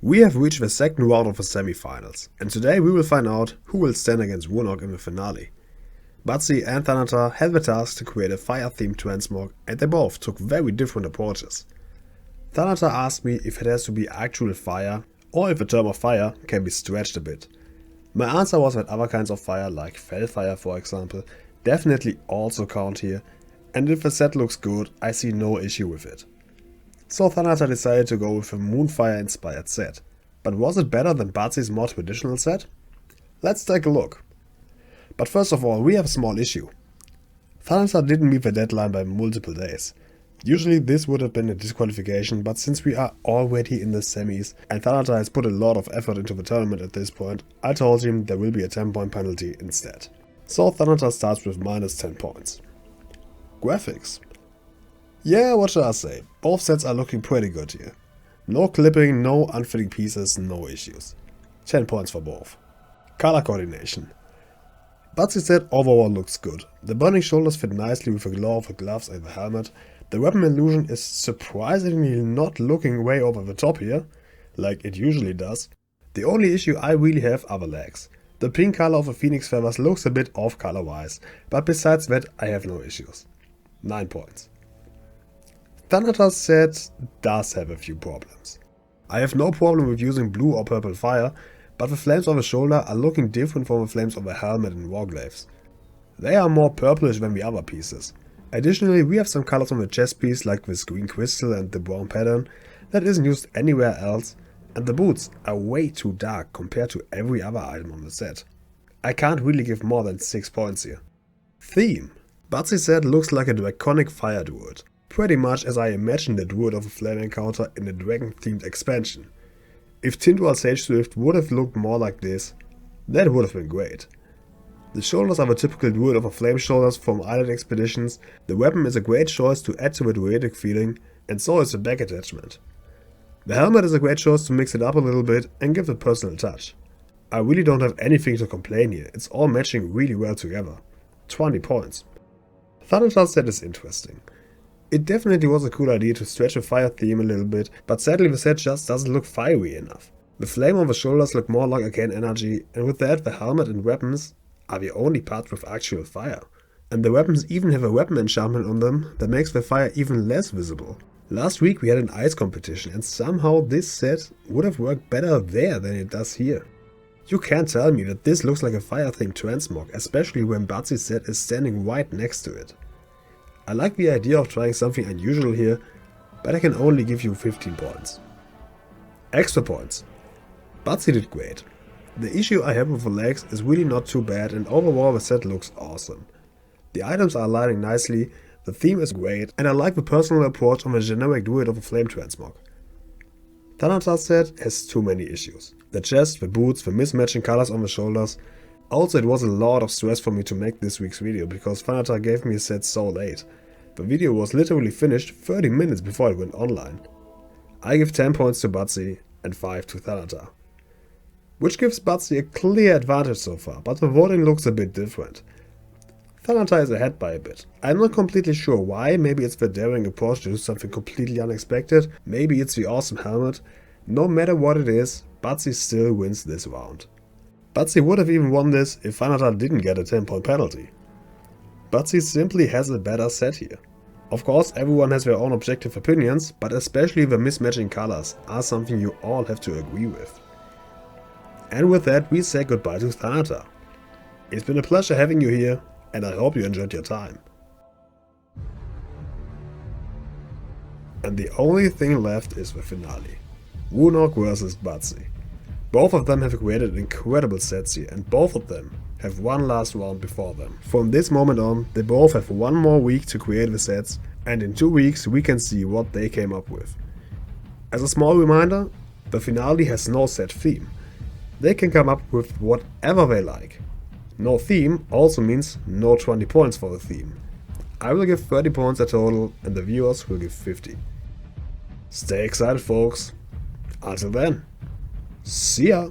We have reached the second round of the semi-finals, and today we will find out who will stand against Warnock in the finale. Batzi and Thanatar had the task to create a fire-themed transmog, and they both took very different approaches. Thanatar asked me if it has to be actual fire, or if the term of fire can be stretched a bit. My answer was that other kinds of fire, like fire for example, definitely also count here, and if the set looks good, I see no issue with it. So Thanatar decided to go with a Moonfire inspired set. But was it better than Batzi's more traditional set? Let's take a look. But first of all, we have a small issue. Thanatar didn't meet the deadline by multiple days. Usually this would have been a disqualification, but since we are already in the semis and Thanatar has put a lot of effort into the tournament at this point, I told him there will be a 10-point penalty instead. So Thanatar starts with minus 10 points. Graphics. Yeah, what should I say? Both sets are looking pretty good here. No clipping, no unfitting pieces, no issues. 10 points for both. Color coordination. Batzi's set overall looks good. The burning shoulders fit nicely with the glow of the gloves and the helmet. The weapon illusion is surprisingly not looking way over the top here, like it usually does. The only issue I really have are the legs. The pink color of the phoenix feathers looks a bit off color wise, but besides that I have no issues. 9 points. Thanatar's set does have a few problems. I have no problem with using blue or purple fire, but the flames on the shoulder are looking different from the flames on the helmet and warglaves. They are more purplish than the other pieces. Additionally, we have some colors on the chest piece like this green crystal and the brown pattern that isn't used anywhere else, and the boots are way too dark compared to every other item on the set. I can't really give more than 6 points here. Theme. Batzi's set looks like a draconic fire druid. Pretty much as I imagined the druid of a flame encounter in a dragon-themed expansion. If Tindral Sage Swift would have looked more like this, that would have been great. The shoulders are the typical druid of a flame shoulders from island expeditions, the weapon is a great choice to add to the druidic feeling, and so is the back attachment. The helmet is a great choice to mix it up a little bit and give the personal touch. I really don't have anything to complain here, it's all matching really well together. 20 points. Thanatar's set is interesting. It definitely was a cool idea to stretch the fire theme a little bit, but sadly the set just doesn't look fiery enough. The flame on the shoulders look more like arcane energy, and with that the helmet and weapons are the only parts with actual fire. And the weapons even have a weapon enchantment on them that makes the fire even less visible. Last week we had an ice competition and somehow this set would have worked better there than it does here. You can't tell me that this looks like a fire themed transmog, especially when Batzi's set is standing right next to it. I like the idea of trying something unusual here, but I can only give you 15 points. Extra points. Batzi did great. The issue I have with the legs is really not too bad and overall the set looks awesome. The items are aligning nicely, the theme is great, and I like the personal approach on the generic druid of a flame transmog. Thanatar's set has too many issues. The chest, the boots, the mismatching colors on the shoulders. Also, it was a lot of stress for me to make this week's video because Thanatar gave me a set so late. The video was literally finished 30 minutes before it went online. I give 10 points to Batzi and 5 to Thanatar. Which gives Batzi a clear advantage so far, but the voting looks a bit different. Thanatar is ahead by a bit. I'm not completely sure why, maybe it's the daring approach to do something completely unexpected, maybe it's the awesome helmet. No matter what it is, Batzi still wins this round. Batzi would have even won this if Thanatar didn't get a 10-point penalty. Batzi simply has a better set here. Of course, everyone has their own objective opinions, but especially the mismatching colors are something you all have to agree with. And with that, we say goodbye to Thanatar. It's been a pleasure having you here, and I hope you enjoyed your time. And the only thing left is the finale. Warnock vs Batzi. Both of them have created incredible sets here, and both of them have one last round before them. From this moment on, they both have one more week to create the sets, and in 2 weeks we can see what they came up with. As a small reminder, the finale has no set theme. They can come up with whatever they like. No theme also means no 20 points for the theme. I will give 30 points a total, and the viewers will give 50. Stay excited, folks. Until then. See ya!